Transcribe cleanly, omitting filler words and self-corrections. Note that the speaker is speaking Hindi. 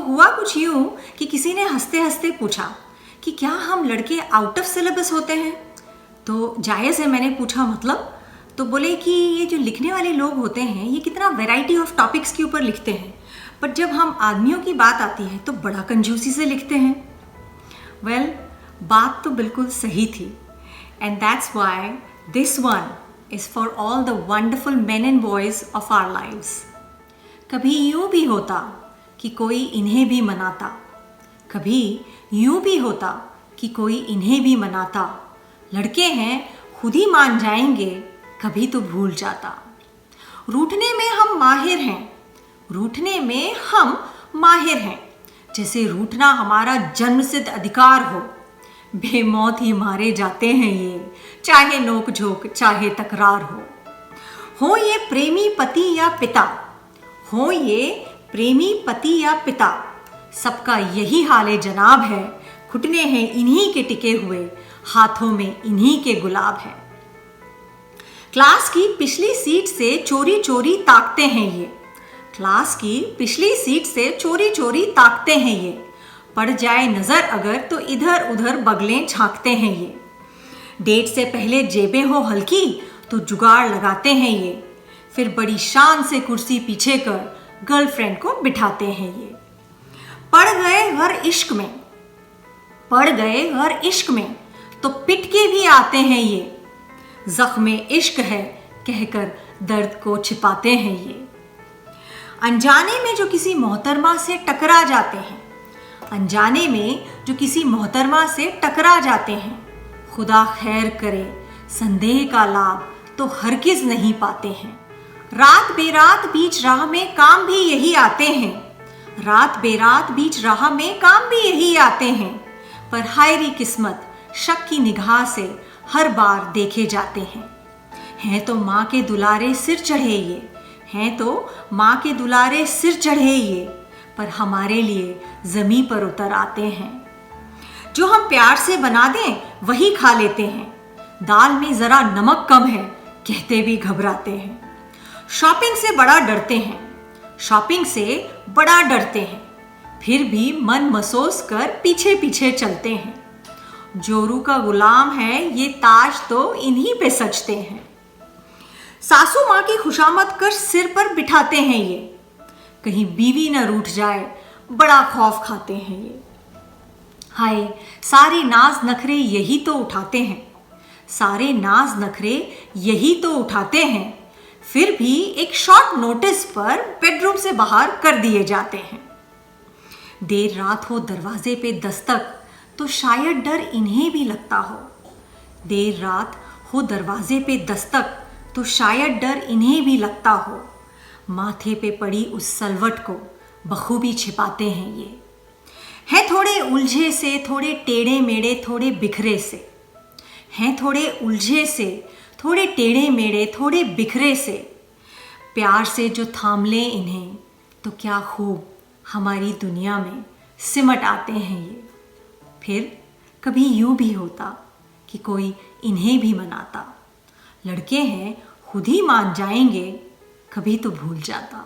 हुआ कुछ यूं कि किसी ने हंसते हंसते पूछा कि क्या हम लड़के आउट ऑफ सिलेबस होते हैं। तो जायज़ है, मैंने पूछा मतलब। तो बोले कि ये जो लिखने वाले लोग होते हैं ये कितना वैरायटी ऑफ टॉपिक्स के ऊपर लिखते हैं, बट जब हम आदमियों की बात आती है तो बड़ा कंजूसी से लिखते हैं। वेल, बात तो बिल्कुल सही थी। And that's why this one is for all the wonderful men and boys of our lives. कभी यूं भी होता कि कोई इन्हें भी मनाता, कभी यूं भी होता कि कोई इन्हें भी मनाता। लड़के हैं खुद ही मान जाएंगे, कभी तो भूल जाता। रूठने में हम माहिर हैं, रूठने में हम माहिर हैं, जैसे रूठना हमारा जन्मसिद्ध अधिकार हो। बेमौत ही मारे जाते हैं ये, चाहे नोक झोंक चाहे तकरार हो ये प्रेमी पति या पिता, हो ये प्रेमी पति या पिता, सबका यही हाल जनाब है। घुटने हैं इन्हीं के टिके हुए, हाथों में इन्हीं के गुलाब है। क्लास की पिछली सीट से चोरी चोरी ताकते हैं ये, क्लास की पिछली सीट से चोरी चोरी ताकते हैं ये। पड़ जाए नजर अगर तो इधर उधर बगलें झांकते हैं ये। डेट से पहले जेबें हो हल्की तो जुगाड़ लगाते हैं ये, फिर बड़ी शान से कुर्सी पीछे कर गर्लफ्रेंड को बिठाते हैं ये। पड़ गए हर इश्क में, पड़ गए हर इश्क में तो पिट के भी आते हैं ये। जख्मे इश्क है कहकर दर्द को छिपाते हैं ये। अनजाने में जो किसी मोहतरमा से टकरा जाते हैं, अनजाने में जो किसी मोहतरमा से टकरा जाते हैं, खुदा खैर करे संदेह का लाभ तो हरगिज नहीं पाते हैं। रात बेरात बीच राह में काम भी यही आते हैं, रात बेरात बीच राह में काम भी यही आते हैं। पर हायरी किस्मत शक की निगाह से हर बार देखे जाते हैं तो माँ के दुलारे सिर चढ़े ये, हैं तो माँ के दुलारे सिर चढ़े ये, पर हमारे लिए ज़मीं पर उतर आते हैं। जो हम प्यार से बना दें वही खा लेते हैं, दाल में ज़रा नमक कम है कहते भी घबराते हैं। शॉपिंग से बड़ा डरते हैं, शॉपिंग से बड़ा डरते हैं, फिर भी मन मसोस कर पीछे पीछे चलते हैं। जोरू का गुलाम है ये ताज तो इन्हीं पे सजते हैं। सासू माँ की खुशामद कर सिर पर बिठाते हैं ये, कहीं बीवी न रूठ जाए बड़ा खौफ खाते हैं ये। हाय, सारे नाज नखरे यही तो उठाते हैं, सारे नाज नखरे यही तो उठाते हैं, फिर भी एक शॉर्ट नोटिस पर बेडरूम से बाहर कर दिए जाते हैं। देर रात हो दरवाजे पे दस्तक तो शायद डर इन्हें भी लगता हो, देर रात हो दरवाजे पे दस्तक तो शायद डर इन्हें भी लगता हो। माथे पे पड़ी उस सलवट को बखूबी छिपाते हैं ये। हैं थोड़े उलझे से, थोड़े टेढ़े मेढ़े, थोड़े बिखरे से, हैं थोड़े उलझे से, थोड़े टेढ़े मेढ़े, थोड़े बिखरे से। प्यार से जो थाम लें इन्हें तो क्या खूब हमारी दुनिया में सिमट आते हैं ये। फिर कभी यूं भी होता कि कोई इन्हें भी मनाता। लड़के हैं खुद ही मान जाएंगे, कभी तो भूल जाता।